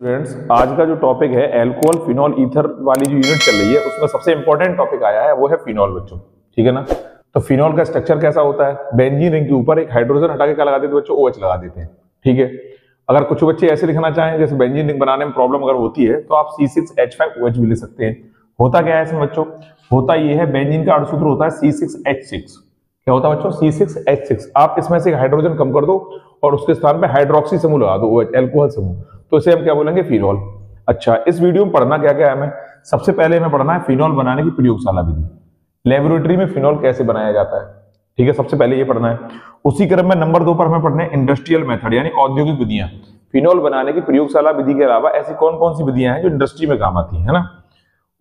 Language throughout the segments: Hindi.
स्टूडेंट्स, आज का जो टॉपिक है अल्कोहल फिनॉल ईथर वाली जो यूनिट चल रही है उसमें सबसे इंपॉर्टेंट टॉपिक आया है वो है फिनॉल बच्चों। ठीक है ना। तो फिनॉल का स्ट्रक्चर कैसा होता है, बेंजीन रिंग के ऊपर एक हाइड्रोजन हटा के क्या लगा देते हैं बच्चों, OH लगा देते हैं। ठीक है। अगर कुछ बच्चे ऐसे लिखना चाहें जैसे बेंजीन रिंग बनाने में प्रॉब्लम अगर होती है तो आप C6H5OH भी ले सकते हैं। होता क्या है इसमें बच्चों, होता ये है बेंजीन का अणुसूत्र होता है C6H6। क्या होता है बच्चों, C6H6। आप इसमें से हाइड्रोजन कम कर दो और उसके स्थान पे हाइड्रोक्सी समूह लगा दो, OH अल्कोहल समूह, तो इसे हम क्या बोलेंगे, फिनॉल। अच्छा, इस वीडियो में पढ़ना क्या क्या है हमें, सबसे पहले हमें पढ़ना है फिनॉल बनाने की प्रयोगशाला विधि, लेबोरेटरी में फिनॉल कैसे बनाया जाता है। ठीक है, सबसे पहले ये पढ़ना है। उसी क्रम में नंबर 2 पर हमें पढ़ना है इंडस्ट्रियल मेथड यानी औद्योगिक विधियां। फिनॉल बनाने की प्रयोगशाला विधि के अलावा ऐसी कौन कौन सी विधियां हैं जो इंडस्ट्री में काम आती है ना।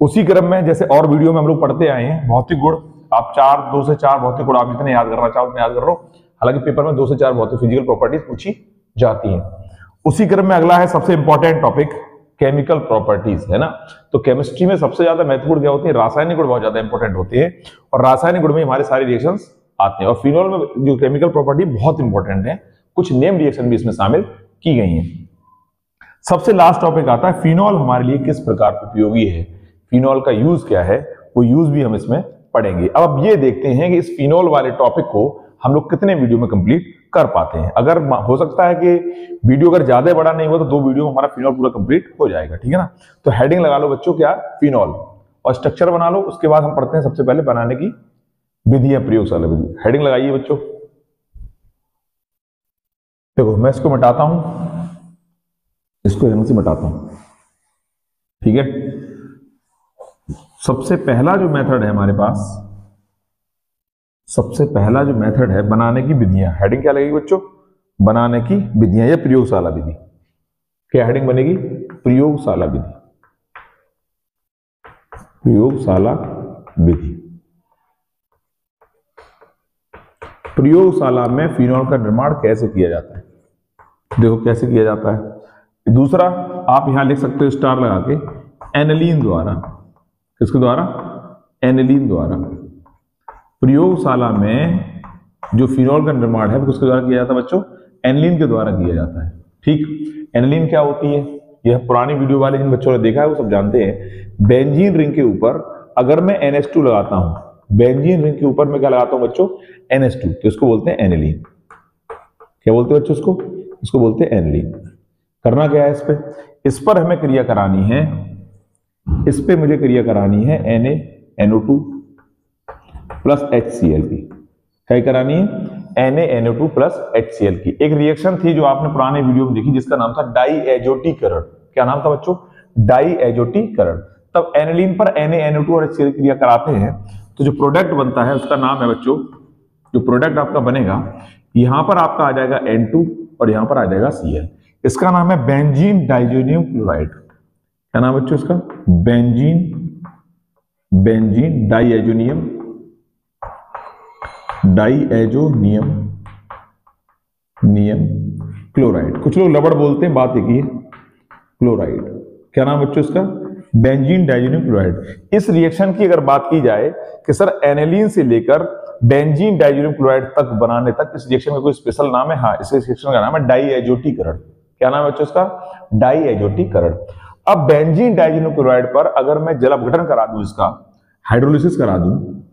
उसी क्रम में जैसे और वीडियो में हम लोग पढ़ते आए हैं भौतिक गुण, आप 2 से 4 भौतिक गुण आप जितने याद करना चाहो उतने याद कर लो। हालांकि पेपर में 2 से 4 भौतिक फिजिकल प्रॉपर्टीज पूछी जाती हैं। उसी क्रम में अगला है सबसे इंपॉर्टेंट टॉपिक केमिकल प्रॉपर्टीज, है ना। तो केमिस्ट्री में सबसे ज्यादा महत्वपूर्ण क्या होती है, रासायनिक गुण बहुत ज्यादा इंपॉर्टेंट होते हैं और रासायनिक गुण में हमारे सारे रिएक्शंस आते हैं। और फिनॉल में जो केमिकल प्रॉपर्टी बहुत इंपॉर्टेंट है, कुछ नेम रिएक्शन भी इसमें शामिल की गई हैं। सबसे लास्ट टॉपिक आता है फिनॉल हमारे लिए किस प्रकार उपयोगी है, फिनॉल का यूज क्या है, वो यूज भी हम इसमें पढ़ेंगे। अब ये देखते हैं कि इस फिनॉल वाले टॉपिक को हम लोग कितने वीडियो में कंप्लीट कर पाते हैं। अगर हो सकता है कि वीडियो अगर ज्यादा बड़ा नहीं हुआ तो 2 वीडियो में हमारा फिनॉल पूरा कंप्लीट हो जाएगा। ठीक है ना। तो हेडिंग लगा लो बच्चों क्या, फिनॉल, और स्ट्रक्चर बना लो। उसके बाद हम पढ़ते हैं सबसे पहले बनाने की विधि या प्रयोगशाला विधि। हेडिंग लगाइए बच्चों। देखो मैं इसको मिटाता हूं, इसको यहां से मिटाता हूं। ठीक है। सबसे पहला जो मेथड है हमारे पास, सबसे पहला जो मेथड है बनाने की विधियां। हेडिंग क्या लगेगी बच्चों, बनाने की विधियां या प्रयोगशाला विधि। क्या हेडिंग बनेगी, प्रयोगशाला विधि, प्रयोगशाला विधि। प्रयोगशाला में फिनॉल का निर्माण कैसे किया जाता है, देखो कैसे किया जाता है। दूसरा आप यहां लिख सकते हो स्टार लगा के, एनिलीन द्वारा। किसके द्वारा, एनिलीन द्वारा। प्रयोगशाला में जो फिनॉल का निर्माण है वो किसके द्वारा किया जाता है बच्चों, एनिलीन के द्वारा किया जाता है। ठीक, एनिलीन क्या होती है, यह पुरानी वीडियो वाले जिन बच्चों ने देखा है वो सब जानते हैं। बेंजीन रिंग के ऊपर अगर मैं NH2 लगाता हूं, बेंजीन रिंग के ऊपर मैं क्या लगाता हूं बच्चों, NH2, तो इसको बोलते हैं एनिलीन। क्या बोलते हैं बच्चों इसको, इसको बोलते हैं एनिलीन। करना क्या है इस पर हमें क्रिया करानी है, इस पे मुझे क्रिया करानी है NaNO2 प्लस HCl की। क्या करानी है, NaNO2 प्लस HCl की। एक रिएक्शन थी जो आपने पुराने वीडियो में देखी जिसका नाम था डाईएजोटीकरण। क्या नाम था बच्चों, डाईएजोटीकरण। तब एनिलीन पर NaNO2 और HCl की क्रिया कराते हैं तो जो प्रोडक्ट बनता है उसका नाम है बच्चों, जो प्रोडक्ट आपका बनेगा, यहां पर आपका आ जाएगा N2 और यहां पर आ जाएगा Cl। इसका नाम है बेंजीन डाइजोनियम क्लोराइड। क्या नाम बच्चों इसका, बेंजीन डाइएजोनियम क्लोराइड। कुछ लोग लबड़ बोलते हैं, बात एक ही है, क्लोराइड। क्या नाम बच्चों इसका, बेंजीन डाइजोनियम क्लोराइड। इस रिएक्शन की अगर बात की जाए कि सर एनिलीन से लेकर बेंजीन डाइजोनियम क्लोराइड तक बनाने तक इस रिएक्शन का कोई स्पेशल नाम है, हाँ, इस रिएक्शन का नाम है डाईएजोटीकरण। क्या नाम है बच्चों इसका, डाईएजोटीकरण। अब बेंजीन डाइजोनियम क्लोराइड पर अगर मैं जल अपघटन करा दूं, इसका हाइड्रोलिसिस करा दूं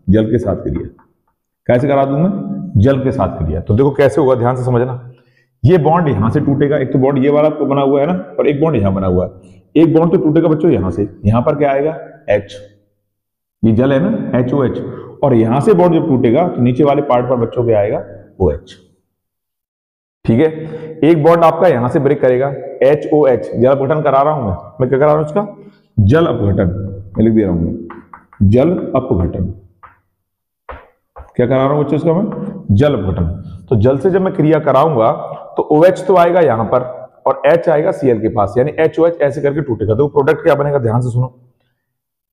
जल के साथ क्रिया, कैसे करा दूं मैं, जल के साथ क्रिया, तो देखो कैसे होगा, ध्यान से समझना। ये बॉन्ड यहां से टूटेगा, एक तो बॉन्ड ये वाला तो बना हुआ है ना, और एक बॉन्ड यहां बना हुआ है। एक बॉन्ड तो टूटेगा बच्चों यहां से, यहां पर क्या आएगा, H, ये जल है ना, HOH, और यहां से बॉन्ड जब टूटेगा तो नीचे वाले पार्ट पर बच्चों क्या आएगा, OH। ठीक है। एक बॉन्ड आपका यहां से ब्रेक करेगा, HOH, जल अपघटन करा रहा हूं मैं क्या करा रहा हूं इसका, जल अपघटन, मैं लिख दे रहा हूं जल अपघटन। क्या करा रहा हूं बच्चों इसका मैं, जल अपघटन। तो जल से जब मैं क्रिया कराऊंगा तो OH तो आएगा यहां पर और H आएगा Cl के पास, यानी HOH ऐसे करके टूटेगा। तो प्रोडक्ट क्या बनेगा, ध्यान से सुनो।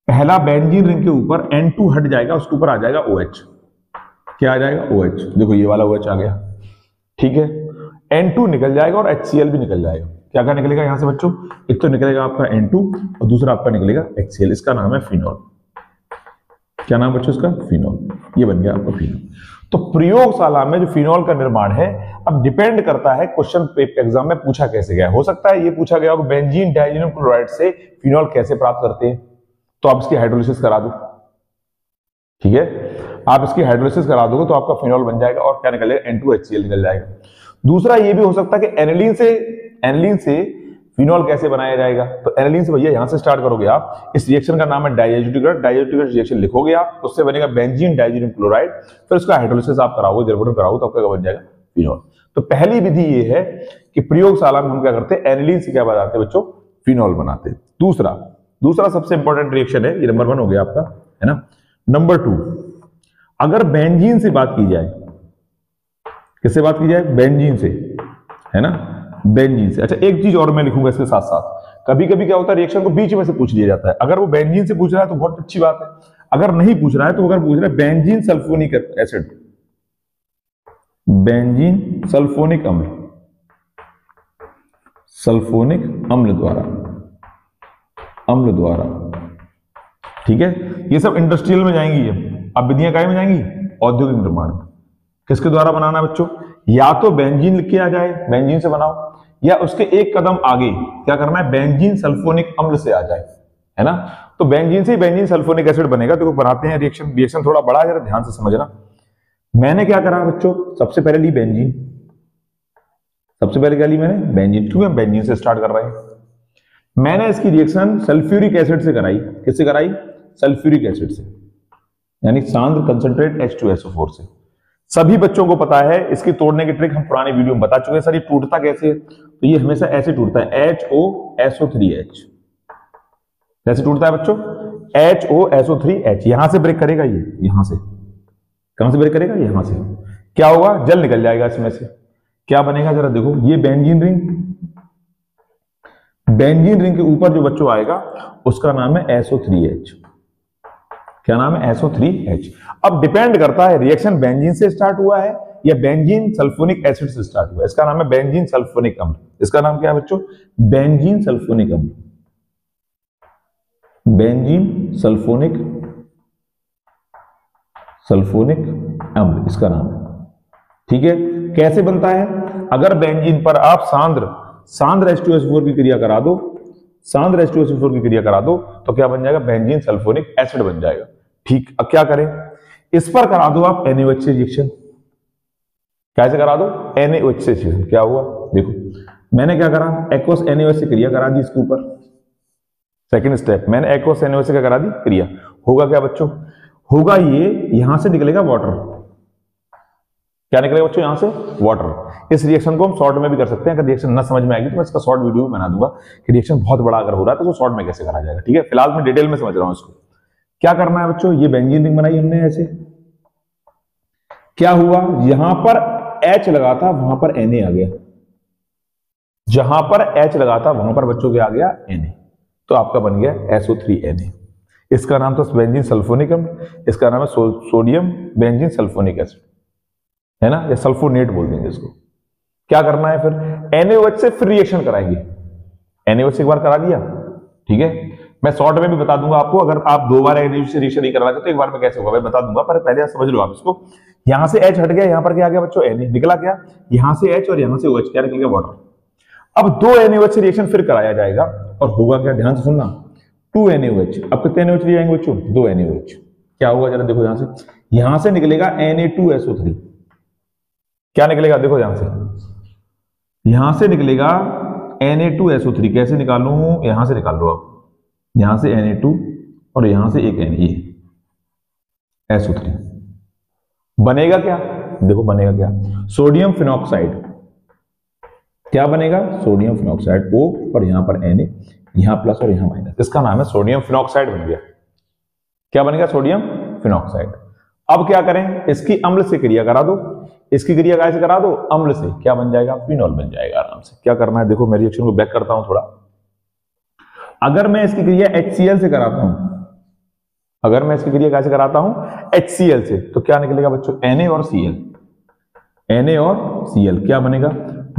पहला बेंजीन रिंग के ऊपर N2 हट जाएगा, उसके ऊपर आ जाएगा OH। क्या आ जाएगा, OH। देखो ये वाला OH आ गया। ठीक है। N2 निकल जाएगा और HCl भी निकल जाएगा। क्या क्या निकलेगा यहां से बच्चों, एक तो निकलेगा आपका N2 और दूसरा आपका निकलेगा HCl। इसका नाम है फिनॉल। क्या नाम बच्चों इसका? फिनॉल। ये बन गया आपका फिनॉल। तो प्रयोगशाला में जो फिनॉल का निर्माण है, अब डिपेंड करता है क्वेश्चन एग्जाम में पूछा कैसे गया। हो सकता है ये पूछा गया हो बेंजीन डाइजीनियम क्लोराइड से फिनॉल कैसे प्राप्त करते हैं, तो आप इसकी हाइड्रोलिसिस करा दो। ठीक है, आप इसकी हाइड्रोलिसिस करा दोगे तो आपका फिनॉल बन जाएगा और क्या निकलेगा? N2HCl निकल जाएगा। दूसरा ये भी हो सकता है कि एनिलीन से फिनॉल कैसे बनाया जाएगा। तो एनिलीन से भैया यहां से स्टार्ट करोगे आप। इस रिएक्शन का नाम है डाइएजिटिक रिएक्शन लिखोगे आप, उससे बनेगा बेंजीन डाइजीनियम क्लोराइड, फिर उसका हाइड्रोलिसिस आप कराओगे, जर्मेटिन कराओगे तो आपका बन जाएगा फिनॉल। तो पहली विधि ये है कि प्रयोगशाला में हम क्या करते हैं? एनिलीन से क्या बनाते हैं बच्चों? फिनॉल बनाते हैं। दूसरा सबसे इंपॉर्टेंट रिएक्शन है, ये नंबर 1 हो गया आपका, है ना। नंबर 2, अगर बेंजीन से बात की जाए, किससे बात की जाए? बेंजीन से, है ना, बेंजीन से। अच्छा, एक चीज और मैं लिखूंगा इसके साथ साथ, कभी कभी क्या होता है रिएक्शन को बीच में से पूछ लिया जाता है। अगर वो बेंजीन से पूछ रहा है तो बहुत अच्छी बात है, अगर नहीं पूछ रहा है तो अगर पूछ रहा है benzene sulphonic acid, benzene sulphonic अम्ल, सल्फोनिक अम्ल द्वारा, ठीक है, ये सब इंडस्ट्रियल में जाएंगी। अब विधियां काय में जाएंगी? औद्योगिक निर्माण में। किसके द्वारा बनाना है बच्चों? या तो बेंजीन लिख के आ जाए, बेंजीन से बनाओ, या उसके एक कदम आगे क्या करना है? बेंजीन सल्फोनिक अम्ल से आ जाए, है ना। तो बेंजीन से ही बेंजीन सल्फोनिक एसिड बनेगा। तो बनाते हैं रिएक्शन थोड़ा बड़ा है, जरा ध्यान से समझना। मैंने क्या करा बच्चों? सबसे पहले ली बेंजीन, सबसे पहले क्या ली मैंने? बेंजीन, क्योंकि हम बेंजीन से स्टार्ट कर रहे हैं। मैंने इसकी रिएक्शन सल्फ्यूरिक एसिड से कराई। किससे कराई? सल्फ्यूरिक एसिड से, यानी सांद्र कंसंट्रेट H2SO4 से। सभी बच्चों को पता है इसकी तोड़ने की ट्रिक, हम पुराने वीडियो में बता चुके हैं। सर ये टूटता कैसे है? तो ये हमेशा ऐसे टूटता है, HOSO3H। कैसे टूटता है बच्चों? HOSO3H। यहां से ब्रेक करेगा, ये यहां से, कहां से ब्रेक करेगा? यहां से। क्या होगा? जल निकल जाएगा इसमें से। क्या बनेगा जरा देखो, ये बेंजीन रिंग, बेंजीन रिंग के ऊपर जो बच्चों आएगा उसका नाम है SO3H। क्या नाम है? SO3H। अब डिपेंड करता है रिएक्शन बेंजीन से स्टार्ट हुआ है या बेंजीन सल्फोनिक एसिड से स्टार्ट हुआ है। इसका नाम है बेंजीन सल्फोनिक अम्ल। इसका नाम क्या है बच्चों? बेंजीन सल्फोनिक अम्ल, बेंजीन सल्फोनिक अम्ल इसका नाम है। ठीक है, कैसे बनता है? अगर बेंजीन पर आप सांद्र H2SO4 की क्रिया करा दो, सांद्र H2SO4 की क्रिया करा दो तो क्या बन जाएगा? बेंजीन सल्फोनिक एसिड बन जाएगा। ठीक, अब क्या करें? इस पर करा दो आप NaOH से रिएक्शन। कैसे करा दो? NaOH से रिएक्शन। क्या हुआ देखो, मैंने क्या करा? एक्वस NaOH से क्रिया करा दी इसके ऊपर। सेकंड स्टेप, मैंने एक्वस NaOH से क्या करा दी? क्रिया। होगा क्या बच्चों? होगा ये, यहां से निकलेगा वाटर। क्या निकलेगा बच्चों? यहां से वाटर। इस रिएक्शन को हम शॉर्ट में भी कर सकते हैं, अगर रिएक्शन न समझ में आएगी तो मैं इसका शॉर्ट वीडियो भी बना दूंगा कि रिएक्शन बहुत बड़ा अगर हो रहा है तो शॉर्ट में कैसे करा जाएगा। ठीक है, फिलहाल मैं डिटेल में समझ रहा हूं इसको। क्या करना है बच्चों? ये बेंजीन रिंग बनाई हमने ऐसे। क्या हुआ? यहां पर H लगा था, वहां पर Na आ गया। जहां पर H लगा था वहां पर बच्चों क्या आ गया? Na। तो आपका बन गया SO3Na। इसका नाम था बेंजीन सल्फोनिक अम्ल, इसका नाम है सोडियम बेंजीन सल्फोनिक एसिड, है ना, या सल्फोनेट बोल देंगे इसको। क्या करना है फिर? NaOH से फिर रिएक्शन कराएंगे। NaOH से एक बार करा दिया, ठीक है। मैं शॉर्ट में भी बता दूंगा आपको, अगर आप 2 बार NaOH से रिएक्शन नहीं करवाते तो एक बार में कैसे होगा मैं बता दूंगा, पर पहले समझ लो आप इसको। यहां से H हट गया, यहां पर क्या आ गया बच्चों? Na। निकला क्या? यहां से H और यहां से OH, क्या निकल गया? वाटर। अब 2 NaOH से रिएक्शन फिर कराया जाएगा और होगा क्या? ध्यान से सुनना, 2 NaOH। अब कितने NaOH ले जाएंगे बच्चों? 2 NaOH। क्या होगा जरा देखो, यहां से निकलेगा Na2SO3। क्या निकलेगा? देखो यहां से निकलेगा Na2SO3। कैसे निकालूं? यहां से निकाल लो आप, यहां से Na2 और यहां से एक SO3 बनेगा क्या? देखो बनेगा क्या? Sodium phenoxide. क्या बनेगा? सोडियम फिनॉक्साइड, O और यहां पर Na, यहां प्लस और यहां माइनस। इसका नाम है सोडियम फिनॉक्साइड बन गया। क्या बनेगा? Sodium phenoxide. अब क्या करें? इसकी अम्ल से क्रिया करा दो। इसकी क्रिया कैसे करा दो? अम्ल से। क्या बन जाएगा? फिनॉल बन जाएगा आराम से। क्या करना है देखो, मैं रिएक्शन को बैक करता हूं थोड़ा। अगर मैं इसकी क्रिया HCl से कराता हूं, अगर मैं इसकी क्रिया कैसे कराता हूं? HCl से, तो क्या निकलेगा बच्चों? Na और Cl। Na और Cl क्या बनेगा?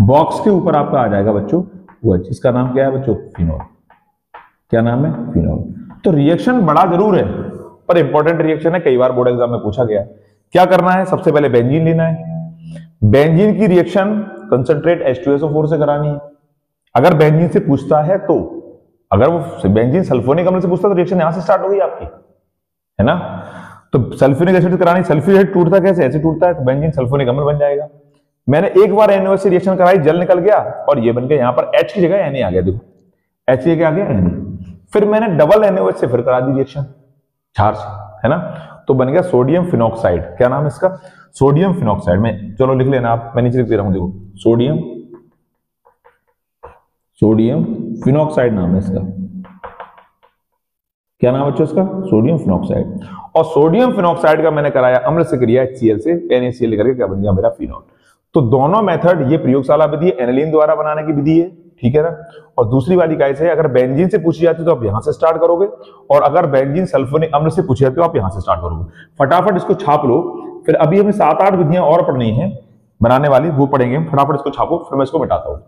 बॉक्स के ऊपर आपका आ जाएगा बच्चों OH। इसका नाम क्या है बच्चों? फिनॉल। क्या नाम है? फिनॉल। तो रिएक्शन बड़ा जरूर है पर इंपॉर्टेंट रिएक्शन है, कई बार बोर्ड एग्जाम में पूछा गया। क्या करना है, सबसे पहले बेंजीन लेना है। बेंजीन की रिएक्शन कंसंट्रेट H2SO4 से करानी है। अगर बेंजीन से पूछता है तो, अगर वो बेंजीन सल्फोनिक अम्ल से पूछता है तो रिएक्शन यहां से स्टार्ट होगी आपकी, है ना। तो सल्फ्यूरिक एसिड करानी, सल्फ्यूरिक एसिड टूटता कैसे, ऐसे टूटता है, तो बेंजीन सल्फोनिक अम्ल बन जाएगा। मैंने एक बार NaOH से रिएक्शन कराई, जल निकल गया और ये बन गया, यहां पर H की जगह Na आ गया, देखो H की जगह आ गया Na। फिर मैंने डबल NaOH से फिर करा दी रिएक्शन क्षार से, है ना, तो बन गया सोडियम फिनॉक्साइड। क्या नाम है इसका, सोडियम फिनॉक्साइड। में चलो लिख लेना आप, मैं नीचे लिख दे रहा हूं, देखो सोडियम फिनॉक्साइड नाम है इसका। क्या नाम है बच्चों इसका, सोडियम फिनॉक्साइड। और सोडियम फिनॉक्साइड का मैंने कराया अम्ल से क्रिया HCl से NaCl लेकर के, क्या बन गया मेरा फिनॉल। तो दोनों मेथड, ये प्रयोगशाला विधि है, एनिलीन द्वारा बनाने की विधि है, ठीक है ना। और दूसरी वाली कैसे है, अगर बेंजीन से पूछी जाती है तो आप यहां से स्टार्ट करोगे, और अगर बेंजीन सल्फोनिक अम्ल से पूछी जाती है तो आप यहां से स्टार्ट करोगे। फटाफट इसको छाप लो, फिर अभी हमें 7-8 विधियां और पढ़नी है बनाने वाली, वो पढ़ेंगे। फटाफट इसको छापो, फिर मैं इसको मिटाता हूं।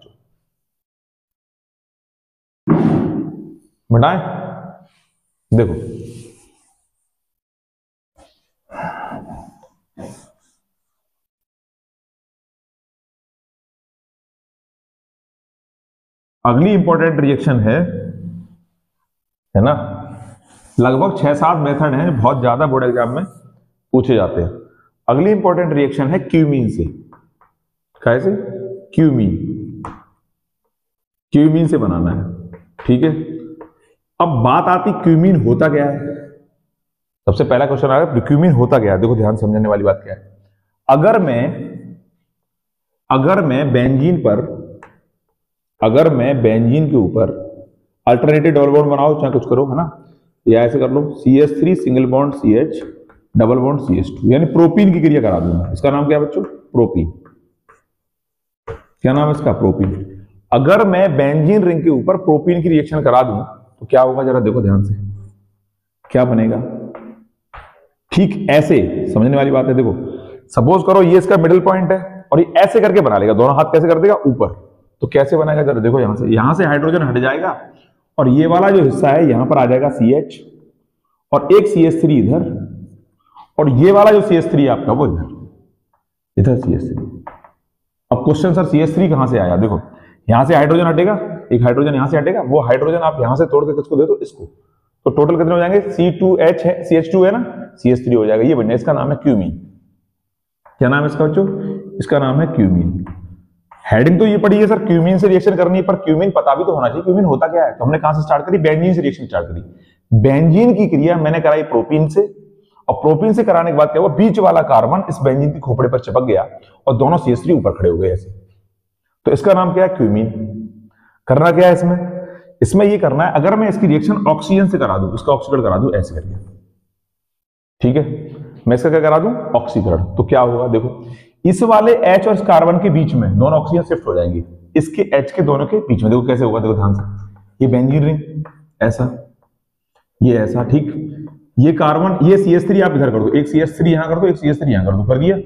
मिटाएं, देखो अगली इंपॉर्टेंट रिएक्शन है ना, लगभग 6-7 मेथड हैं, बहुत ज्यादा बोर्ड एग्जाम में पूछे जाते हैं। अगली इंपॉर्टेंट रिएक्शन है क्यूमीन से। कैसे, क्यूमीन से बनाना है, ठीक है। अब बात आती क्यूमीन होता क्या है, सबसे पहला क्वेश्चन आ रहा है क्यूमीन होता क्या है। देखो ध्यान समझने वाली बात क्या है, अगर मैं बेंजीन के ऊपर अल्टरनेटिव डबल बॉन्ड बनाओ, चाहे कुछ करो, है ना, या ऐसे कर लो CH3 single bond CH double bond CH2, यानी प्रोपीन की क्रिया करा दूंगा। इसका नाम क्या है बच्चों, प्रोपीन। क्या नाम है इसका, प्रोपीन। अगर मैं बेंजीन रिंग के ऊपर प्रोपीन की रिएक्शन करा दूं तो क्या होगा, जरा देखो ध्यान से, क्या बनेगा। ठीक ऐसे समझने वाली बात है, देखो सपोज करो ये इसका मिडिल पॉइंट है और ये ऐसे करके बना लेगा, दोनों हाथ कैसे कर देगा ऊपर, तो कैसे बनाएगा, जरा देखो यहां से हाइड्रोजन हट जाएगा और ये वाला जो हिस्सा है यहां पर आ जाएगा CH और एक CH3 इधर, और ये वाला जो CH3 है आपका वो इधर CH3। अब क्वेश्चन सर CH3 कहां से आया, देखो यहां से हाइड्रोजन हटेगा, एक हाइड्रोजन यहां से हटेगा, वो हाइड्रोजन आप यहां से तोड़ के किसको दे दो, इसको, तो टोटल कितने हो जाएंगे, C2H है, CH2 है ना, CH3 हो जाएगा, ये बनने, इसका नाम है क्यूमीन। क्या नाम है इसका बच्चों, इसका नाम है क्यूमीन। हेडिंग तो ये पड़ी है सर, क्यूमीन से रिएक्शन करनी है, पर क्यूमीन पता भी तो होना चाहिए क्यूमीन होता क्या है। तो हमने कहां से स्टार्ट करी, बेंजीन से रिएक्शन स्टार्ट करी। बेंजीन की क्रिया मैंने कराई प्रोपीन से, और प्रोपीन से कराने के बाद क्या हुआ, बीच वाला कार्बन इस बेंजीन की खोपड़े पर चिपक गया और दोनों CH3 ऊपर खड़े हो गए ऐसे, तो इसका नाम क्या है, क्यूमीन। करना क्या है इसमें ये करना है, अगर मैं इसकी रिएक्शन ऑक्सीजन से करा दूं, इसका ऑक्सीकरण करा दूं ऐसे करके, ठीक है, मैं इसका क्या करा दूं, ऑक्सीकरण, तो क्या होगा, देखो इस वाले H और इस कार्बन के बीच में दोनों ऑक्सीजन शिफ्ट हो जाएंगी, इसके H के दोनों के बीच में, देखो कैसे होगा, देखो ध्यान से, ये बेंजीन रिंग ऐसा, ये ऐसा, ठीक, ये कार्बन, ये CH3 आप इधर कर दो, एक CH3 यहां कर दो, एक CH3 यहां कर दो, कर दिया।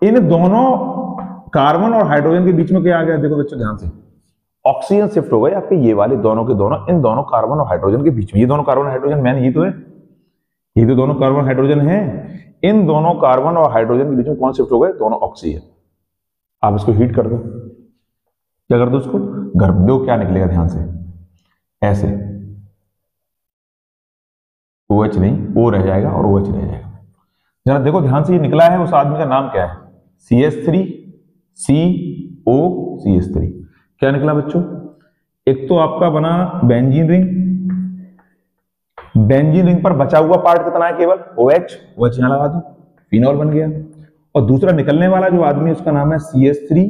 इन दोनों कार्बन और हाइड्रोजन के बीच में क्या आ गया, देखो बच्चों ध्यान से, ऑक्सीजन शिफ्ट हो गए आपके ये वाले दोनों के दोनों, इन दोनों कार्बन और हाइड्रोजन के बीच में, ये दोनों कार्बन हाइड्रोजन मैन, ये तो है, ये तो दोनों कार्बन हाइड्रोजन है, इन दोनों कार्बन और हाइड्रोजन के बीच में कौन शिफ्ट हो गए, दोनों ऑक्सीजन। आप इसको हीट कर दो, क्या कर दो, इसको गर्म दो, क्या निकलेगा ध्यान से, ऐसे OH नहीं, O रह जाएगा और OH रह जाएगा। जरा देखो ध्यान से, ये निकला है, उस आदमी का नाम क्या है, CH3 CO CH3। क्या निकला बच्चों, एक तो आपका बना बेंजीन रिंग, बेंजीन रिंग पर बचा हुआ पार्ट कितना है, केवल OH यहां लगा दो, फिनॉल बन गया, और दूसरा निकलने वाला जो आदमी है उसका नाम है CH3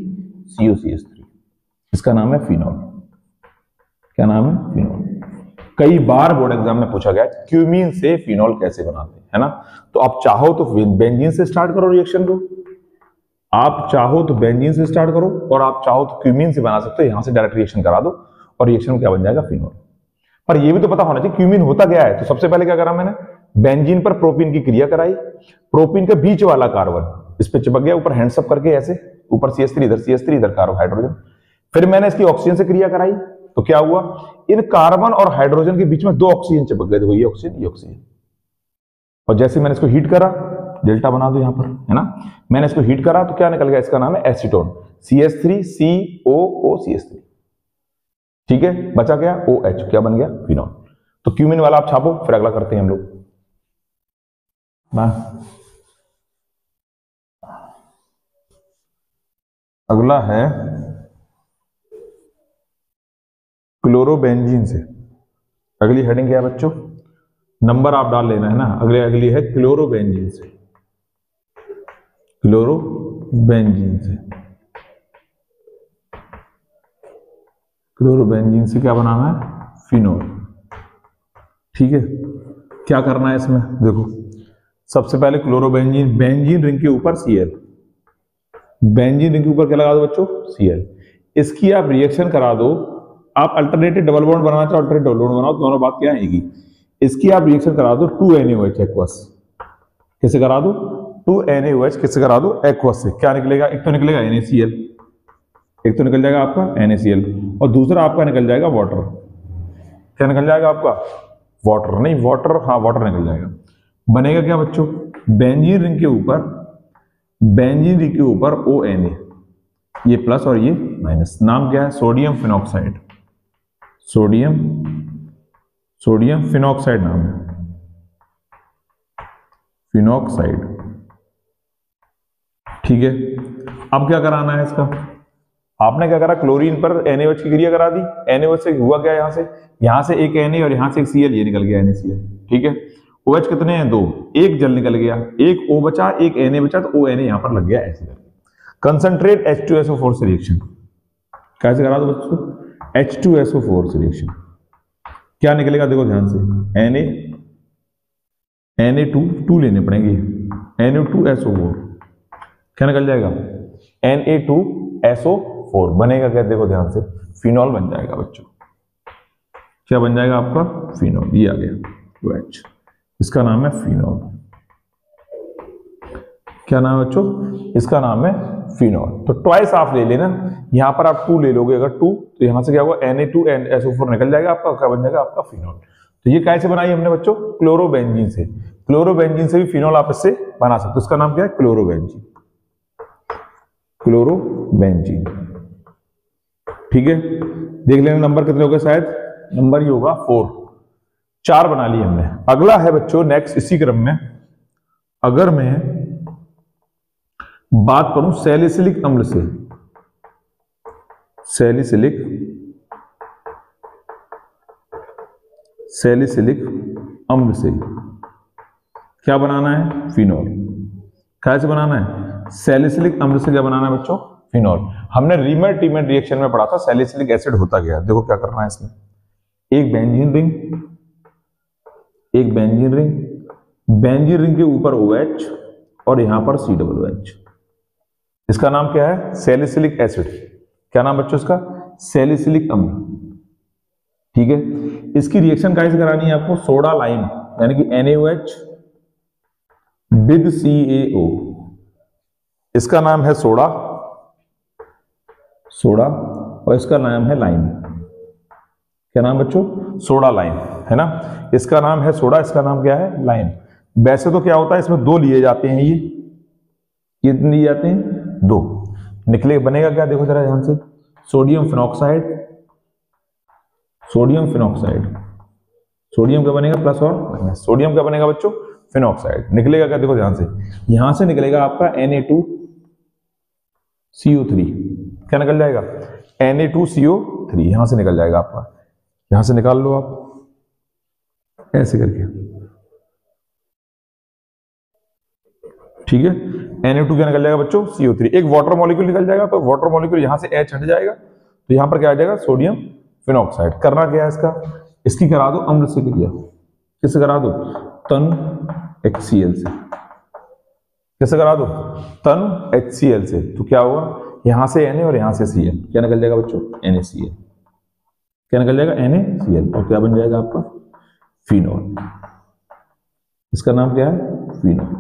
CO CH3, इसका नाम है फिनॉल। क्या नाम है, फिनॉल। कई बार बोर्ड एग्जाम में पूछा गया क्यूमीन से फिनॉल कैसे बनाते हैं, है ना। तो आप चाहो तो बेंजीन से स्टार्ट करो रिएक्शन को, आप चाहो तो बेंजीन से स्टार्ट करो, और आप चाहो तो क्यूमीन से बना सकते हो, यहां से डायरेक्ट रिएक्शन करा दो और रिएक्शन में क्या बन जाएगा, फिनॉल। पर यह भी तो पता होना चाहिए क्यूमीन होता क्या है। तो सबसे पहले क्या करा मैंने, बेंजीन पर प्रोपीन की क्रिया कराई, प्रोपीन के बीच वाला कार्बन इस पे चिपक गया, ऊपर हैंड्सअप करके ऐसे, ऊपर CH3 इधर CH3 इधर कार्बन हाइड्रोजन। फिर मैंने इसकी ऑक्सीजन से क्रिया कराई, तो क्या हुआ, इन कार्बन और हाइड्रोजन के बीच में 2 ऑक्सीजन चिपक गए, देखो ये ऑक्सीजन, ये ऑक्सीजन, और जैसे मैंने इसको हीट करा, डेल्टा बना दो यहां पर, है ना, मैंने इसको हीट करा तो क्या निकल गया, इसका नाम है एसीटोन, CH3COOCH3। ठीक है, बचा क्या, OH, क्या बन गया, फिनॉल। तो क्यूमिन वाला आप छापो, फिर अगला करते हैं हम लोग। अगला है क्लोरोबेंजीन से। अगली हेडिंग क्या है बच्चों, नंबर आप डाल लेना है ना, अगली है क्लोरोबेंजीन से। क्लोरोबेंजीन से, क्लोरोबेंजीन से क्या बनाना है, फिनोल। ठीक है, क्या करना है इसमें, देखो सबसे पहले क्लोरोबेंजीन, बेंजीन रिंग के ऊपर Cl, बेंजीन रिंग के ऊपर क्या लगा दो बच्चों, Cl। इसकी आप रिएक्शन करा दो, आप अल्टरनेटिव डबल बॉन्ड बनाना चाहो, अल्टरनेटिव डबल बॉन्ड बनाओ, दोनों बात क्या आएगी। इसकी आप रिएक्शन करा दो 2NaOH एक्वस, कैसे करा दो, 2NaOH कैसे करा दो, एक्वस से। क्या निकलेगा, एक तो निकलेगा NaCl, एक तो निकल जाएगा आपका NaCl, और दूसरा आपका निकल जाएगा वाटर। क्या निकल जाएगा आपका, वाटर, नहीं वाटर, हाँ वाटर निकल जाएगा। बनेगा क्या बच्चों, बेंजीन रिंग के ऊपर, बेंजीन रिंग के ऊपर ONa, ये प्लस और ये माइनस, नाम क्या है, सोडियम फिनॉक्साइड, सोडियम फिनॉक्साइड नाम है, फिनॉक्साइड। ठीक है, अब क्या कराना है इसका, आपने क्या करा, क्लोरीन पर NaOH की क्रिया करा दी, NaOH से हुआ क्या, यहां से एक Na और यहां से एक Cl, ये निकल गया NaCl। ठीक है, OH कितने हैं, 2, एक जल निकल गया, एक O बचा, एक Na बचा, तो ONa यहां पर लग गया ऐसे करके। कंसंट्रेट H2SO4 से रिएक्शन, कैसे करा दो बच्चों, H2SO4 से रिएक्शन, क्या निकलेगा देखो ध्यान से, Na2 लेने पड़ेंगे, Na2SO4, क्या निकल जाएगा, Na2SO4 बनेगा क्या, देखो ध्यान से, फिनॉल बन जाएगा बच्चों। क्या बन जाएगा आपका, फिनॉल, ये आ गया OH, इसका नाम है फिनॉल। क्या नाम है बच्चों, इसका नाम है फिनॉल। तो ट्वाइस आप ले लेना, यहां पर आप 2 ले लोगे, अगर 2 तो यहां से क्या होगा, Na2SO4 निकल जाएगा आपका, क्या बन जाएगा आपका, फिनॉल। तो ये कैसे बनाई हमने बच्चों, क्लोरोबेंजीन से। क्लोरोबेंजीन से भी फिनॉल आप इससे बना सकते हो, इसका नाम क्या है, क्लोरोबेंजीन, क्लोरोबेंजीन। ठीक है, देख लेना नंबर कितने हो गए, शायद नंबर ये होगा 4, 4 बना लिए हमने। अगला है बच्चों नेक्स्ट इसी क्रम में, अगर मैं बात करूं सैलिसिलिक अम्ल से, सैलिसिलिक अम्ल से क्या बनाना है, फिनॉल। कैसे बनाना है, सैलिसिलिक अम्ल से क्या बनाना है बच्चों, फिनॉल। हमने रीमर टीमर रिएक्शन में पढ़ा था, सैलिसिलिक एसिड होता गया। देखो क्या करना है इसमें, एक बेंजीन रिंग, बेंजीन रिंग के ऊपर OH और यहां पर COOH। इसका नाम क्या है, सैलिसिलिक एसिड। क्या नाम बच्चों इसका, सैलिसिलिक अम्ल। ठीक है, इसकी रिएक्शन कैसे करानी है आपको, सोडा लाइम, यानी कि NaOH विद CaO, इसका नाम है सोडा, और इसका नाम है लाइम। क्या नाम बच्चों, सोडा लाइम, है ना, इसका नाम है सोडा, इसका नाम क्या है, लाइम। वैसे तो क्या होता है, इसमें 2 लिए जाते हैं, ये कितने लिए जाते हैं, 2 निकले, बनेगा क्या, देखो जरा ध्यान से, सोडियम फिनॉक्साइड, सोडियम क्या बनेगा, प्लस और माइनस, सोडियम क्या बनेगा बच्चों, फिनॉक्साइड। निकलेगा क्या, देखो ध्यान से, यहां से निकलेगा आपका Na2CO3, क्या निकल जाएगा, Na2CO3, यहां से निकल जाएगा आपका, यहां से निकाल लो आप ऐसे करके। ठीक है, Na2 क्या निकल जाएगा बच्चों, CO3, एक वाटर मॉलिक्यूल निकल जाएगा, तो वाटर मॉलिक्यूल यहां से H हट जाएगा, तो यहां पर क्या आ जाएगा, सोडियम फिनॉक्साइड। करना क्या है इसका, इसकी करा दो अम्ल से क्रिया, किससे करा दो, तन HCl से, कैसे करा दो, तन HCl से। तो क्या होगा, यहां से Na और यहां से Cl, क्या निकल जाएगा बच्चों, NaCl, क्या निकल जाएगा, NaCl, और क्या बन जाएगा आपका, फिनॉल। इसका नाम क्या है, फिनॉल।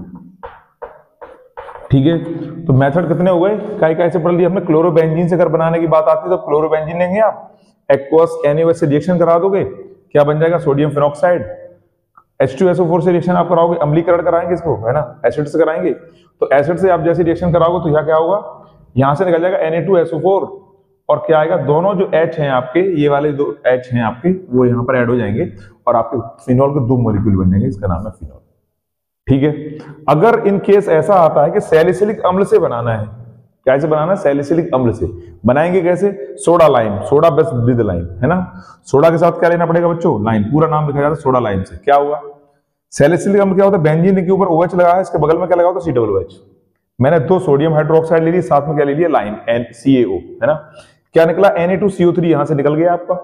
ठीक है, तो मेथड कितने हो गए, काय से पढ़ लिया हमने। क्लोरोबेंजीन से अगर बनाने की बात आती है तो क्लोरोबेंजीन लेंगे आप, एक्वस NaOH से रिएक्शन करा दोगे, क्या बन जाएगा, सोडियम फिनॉक्साइड, H2SO4 से रिएक्शन आप कराओगे, अम्लीकरण कराएंगे इसको, है ना, एसिड से कराएंगे। तो एसिड से आप जैसे रिएक्शन कराओगे तो यहाँ क्या होगा, यहां से निकल जाएगा Na2SO4 और क्या आएगा, दोनों जो H हैं आपके, ये वाले दो H हैं आपके, वो यहाँ पर ऐड हो जाएंगे और आपके फिनॉल के 2 मॉलिक्यूल बन जाएंगे, इसका नाम है फिनॉल। ठीक है। अगर इन केस ऐसा आता है कि सैलिसिलिक अम्ल से बनाना है, कैसे बनाना है, सैलिसिलिक अम्ल से बनाएंगे कैसे, soda lime, soda base with lime, है ना। सोडा के साथ क्या लेना पड़ेगा बच्चों, लाइम, पूरा नाम लिखा जाता है सोडा लाइम से। क्या हुआ, सैलिसिलिक अम्ल क्या होता है, बेंजीन रिंग के ऊपर OH लगा है, इसके बगल में क्या लगा होता है, COOH। मैंने 2 सोडियम हाइड्रोक्साइड ले ली, साथ में क्या ले लिया, लाइम, NCAO, है ना। क्या निकला, Na2CO3 यहां से निकल गया आपका।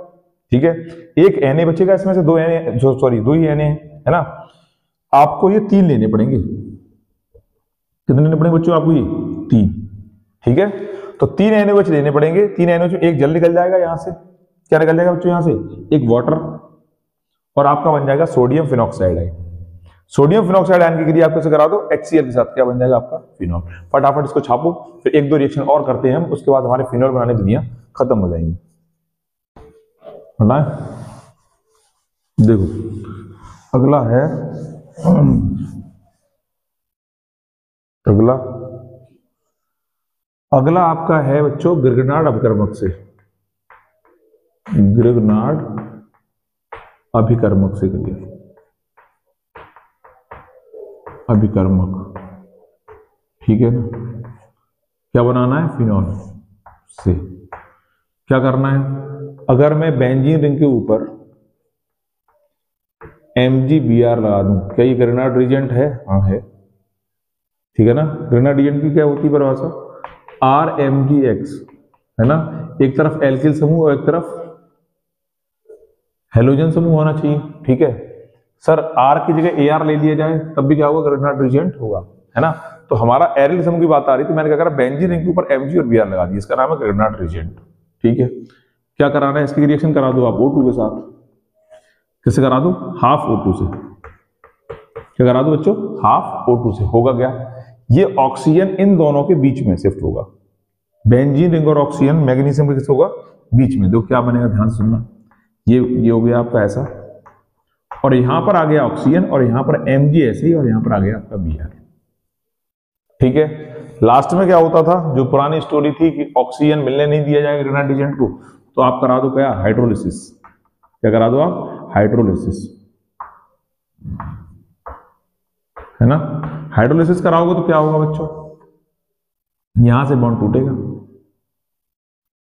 ठीक है, एक Na बचेगा इसमें से, 2 Na, सॉरी 2 ही Na है ना। आपको ये 3 लेने पड़ेंगे, कितने लेने पड़ेंगे बच्चों आपको, ये 3। ठीक है, तो 3 NaOH लेने पड़ेंगे। 3 NaOH, एक जल निकल जाएगा यहां से, क्या निकल जाएगा बच्चों यहां से, एक वाटर, और आपका बन जाएगा sodium phenoxide ion. Sodium phenoxide ion की क्रिया आप कैसे करा दो, HCl के साथ, क्या बन जाएगा आपका, फिनॉल। फटाफट इसको छापो, फिर 1-2 रिएक्शन और करते हैं हम, उसके बाद हमारे फिनॉल बनाने की दुनिया खत्म हो जाएंगी। देखो अगला है, अगला आपका है बच्चों ग्रिग्नार्ड अभिकर्मक से, ग्रिग्नार्ड अभिकर्मक से करिए, अभिकर्मक। ठीक है ना, क्या बनाना है, फिनॉल से। क्या करना है, अगर मैं बेंजीन रिंग के ऊपर MgBr लगा दूं, क्या ये ग्रिग्नार्ड रिएजेंट है, हाँ है। ठीक है ना, ग्रिग्नार्ड रिएजेंट की क्या होती है परिभाषा, RMgX, है ना। एक तरफ एल्किल समूह और एक तरफ हेलोजन समूह होना चाहिए। ठीक है सर, R की जगह AR ले लिया जाए तब भी क्या होगा, ग्रिग्नार्ड रिएजेंट होगा, है ना। तो हमारा एरिल समूह की बात आ रही थी, मैंने क्या करा, बेंजीन रिंग के ऊपर Mg और Br लगा दिया, इसका नाम है ग्रिग्नार्ड रिएजेंट। ठीक है, क्या कराना है, इसकी रिएक्शन करा दो आप O2 के साथ। किससे करा दो, हाफ O2 से। क्या करा दो बच्चों, हाफ O2 से। होगा क्या, ये ऑक्सीजन इन दोनों के बीच में शिफ्ट होगा, बेंजीन रिंग और ऑक्सीजन मैग्नीशियम के किस होगा, बीच में। देखो क्या बनेगा, ध्यान से सुनना, ये हो गया आपका ऐसा, और यहां पर आ गया ऑक्सीजन, और यहां पर Mg ऐसे ही, और यहां पर आ गया आपका Br। ठीक है, लास्ट में क्या होता था, जो पुरानी स्टोरी थी कि ऑक्सीजन मिलने नहीं दिया जाएगा ग्रिग्नार्ड रिएजेंट को, तो आप करा दो क्या, हाइड्रोलिसिस। क्या करा दो आप, हाइड्रोलिसिस, है ना। हाइड्रोलिसिस कराओगे तो क्या होगा बच्चों, यहां से बॉन्ड टूटेगा,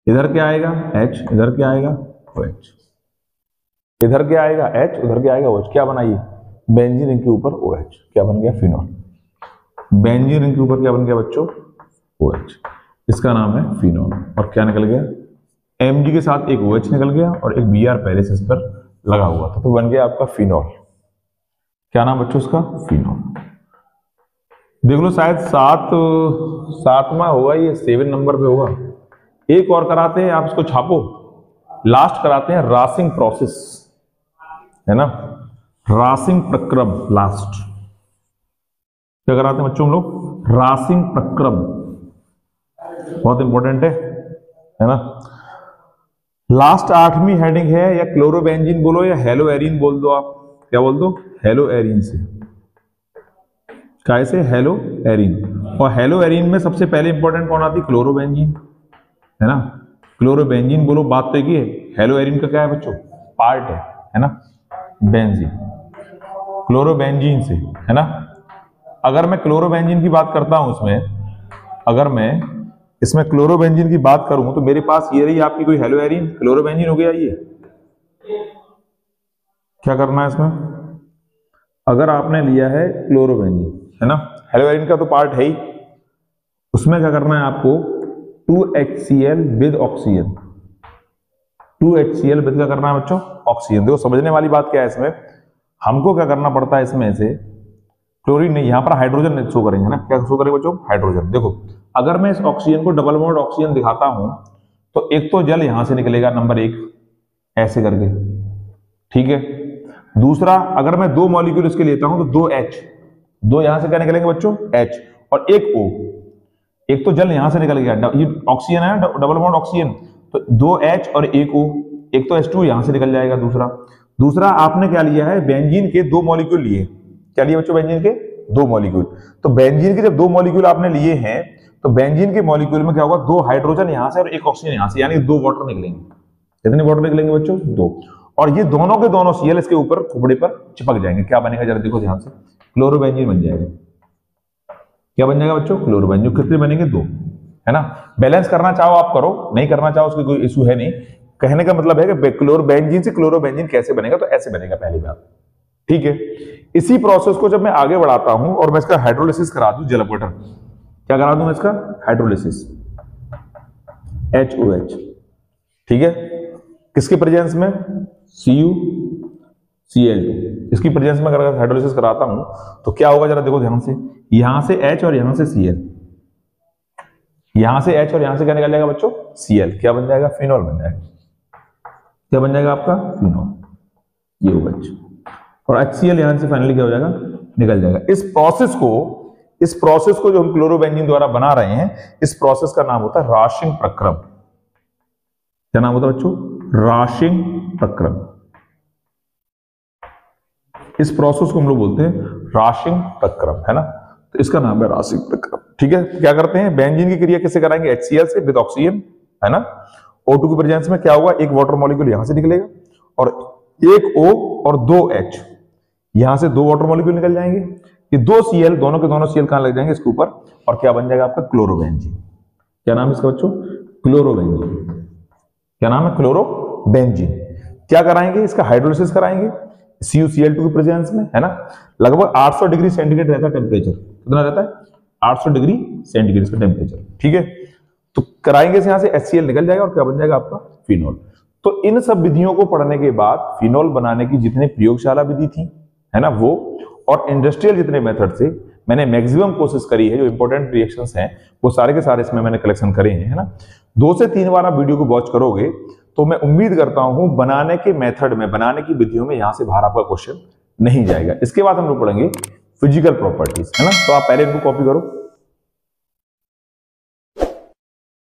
इधर क्या आएगा H, इधर क्या आएगा OH, इधर क्या आएगा H, उधर क्या आएगा OH। क्या बनाइए, बेंजीन रिंग के ऊपर OH, क्या बन गया, फिनॉल। बेंजीन रिंग के ऊपर क्या बन गया बच्चों, OH, इसका नाम है फिनॉल। और क्या निकल गया, Mg के साथ एक OH निकल गया और एक Br पहले से इस पर लगा हुआ था, तो बन गया आपका फिनॉल। क्या नाम बच्चों इसका, फिनॉल। देख लो शायद 7वां होगा, ये 7 नंबर पे होगा। एक और कराते हैं, आप इसको छापो, लास्ट कराते हैं रासिंग प्रोसेस, है ना, रासिंग प्रक्रम लास्ट। क्या कराते हैं बच्चों हम लोग, रासिंग प्रक्रम, बहुत इंपॉर्टेंट है ना। लास्ट 8वीं हेडिंग है, या क्लोरोबेंजीन बोलो या हेलो एरीन बोल दो आप। क्या बोल दो, हेलो एरीन से। कैसे, हेलो एरीन। और हेलो एरीन में सबसे पहले इंपॉर्टेंट कौन आती, क्लोरोबेंजीन, है ना। क्लोरोबेंजीन बोलो, बात तो की है। हेलो एरीन का क्या है बच्चों, पार्ट है ना, बेंजीन, क्लोरोबेंजीन से, है ना। अगर मैं क्लोरोबेंजीन की बात करता हूं इसमें, अगर मैं इसमें क्लोरोबेंजीन की बात करूं तो मेरे पास ये रही आपकी कोई हेलो एरीन, क्लोरोबेंजीन हो गया ये। क्या करना है इसमें, अगर आपने लिया है क्लोरोबेंजीन, है ना, हेलो एरीन का तो पार्ट है ही, उसमें क्या करना है आपको, 2HCl with oxygen, 2HCl with क्या करना है बच्चों, ऑक्सीजन। देखो समझने वाली बात क्या है इसमें, हमको क्या करना पड़ता है इसमें से, क्लोरीन नहीं, यहां पर हाइड्रोजन शो करेंगे, है ना। क्या शो करेंगे बच्चों, हाइड्रोजन। देखो अगर मैं इस ऑक्सीजन को डबल बॉन्ड ऑक्सीजन दिखाता हूं तो एक तो जल यहां से निकलेगा, नंबर 1 ऐसे करके, ठीक है। दूसरा, अगर मैं 2 मॉलिक्यूल इसके लेता हूं तो 2H, 2 यहां से क्या निकलेंगे बच्चों, H, और एक O, एक तो जल यहां से निकल गया, ये ऑक्सीजन है, डबल बॉन्ड ऑक्सीजन, तो 2H और एक O, एक तो H2 यहां से निकल जाएगा दूसरा। दूसरा आपने क्या लिया है, बेंजीन के 2 मॉलिक्यूल लिए। क्या लिए बच्चों, बेंजीन के 2 मॉलिक्यूल। तो बेंजीन के जब 2 मॉलिक्यूल आपने लिए हैं तो बेंजीन के मॉलिक्यूल में क्या होगा, 2 हाइड्रोजन यहां से और 1 ऑक्सीजन यहां से, यानी 2 वाटर निकलेंगे। कितने वाटर निकलेंगे बच्चों, 2। और ये दोनों के दोनों Cl इसके ऊपर खोपड़े पर चिपक जाएंगे। क्या बनेगा जरा देखो ध्यान से, क्लोरोबेंजीन बन जाएगा। क्या बन जाएगा बच्चों, क्लोरोबेंजीन। कितने बनेंगे, 2, है ना। बैलेंस करना चाहो आप करो, नहीं करना चाहो उसकी कोई इशू है नहीं। कहने का मतलब है कि क्लोरोबेंजीन से क्लोरोबेंजीन कैसे बनेगा, तो ऐसे बनेगा पहली बात, ठीक है। इसी प्रोसेस को जब मैं आगे बढ़ाता हूं और मैं इसका हाइड्रोलिसिस करा दूं, जल अपघटन, क्या करा दूं मैं इसका, हाइड्रोलिसिस, HOH, ठीक है। किसके प्रेजेंस में, CuCl2। इसकी प्रेजेंस में अगर हाइड्रोलिसिस कराता हूं तो क्या होगा जरा देखो ध्यान से, यहां से H और यहां से Cl, यहां से H और यहां से क्या निकल जाएगा बच्चों, Cl। क्या बन जाएगा, फिनॉल बन जाएगा। क्या बन जाएगा आपका, फिनॉल, ये होगा। और HCl यहां से फाइनली क्या हो जाएगा, निकल जाएगा। इस प्रोसेस को जो हम क्लोरोबेंजीन द्वारा बना रहे हैं, इस प्रोसेस का नाम होता है राशिंग प्रक्रम। क्या नाम होता है बच्चों, राशिंग प्रक्रम। इस प्रोसेस को हम लोग बोलते हैं राशिंग प्रक्रम, है ना। तो इसका नाम है राशिंग प्रक्रम, ठीक है। क्या करते हैं, बेंजीन की क्रिया किससे कराएंगे, HCl से विद ऑक्सीजन, है ना। O2 की प्रेजेंस में क्या होगा, एक वाटर मॉलिक्यूल यहां से निकलेगा और एक O और 2 H, यहां से 2 वाटर मॉलिक्यूल निकल जाएंगे। ये 2 Cl, दोनों के दोनों Cl कहां लग जाएंगे, इसके ऊपर, और क्या बन जाएगा आपका, क्लोरोबेंजीन। क्या नाम है इसका बच्चों, क्लोरोबेंजीन। क्या नाम है, क्लोरोबेंजीन। क्या कराएंगे, इसका हाइड्रोलिसिस कराएंगे CuCl2 की प्रेजेंस में, है ना। लगभग 800 डिग्री सेंटीग्रेड रहता है टेम्परेचर। कितना रहता है, 800 डिग्री सेंटीग्रेड का टेम्परेचर, ठीक है। तो कराएंगे से यहां से HCl निकल जाएगा और क्या बन जाएगा आपका, फिनॉल। तो इन सब विधियों को पढ़ने के बाद फिनॉल बनाने की जितनी प्रयोगशाला विधि थी, है ना, वो और इंडस्ट्रियल जितने मेथड से मैंने मैक्सिमम कोशिश करी है, जो इंपॉर्टेंट रिएक्शंस हैं वो सारे के सारे इसमें मैंने कलेक्शन करे हैं, है ना। 2 से 3 बार आप वीडियो को वॉच करोगे तो मैं उम्मीद करता हूं बनाने के मेथड में, बनाने की विधियों में यहां से बाहर आपका क्वेश्चन नहीं जाएगा। इसके बाद हम लोग पढ़ेंगे फिजिकल प्रॉपर्टीज, है ना। तो आप पहले इनको कॉपी करो।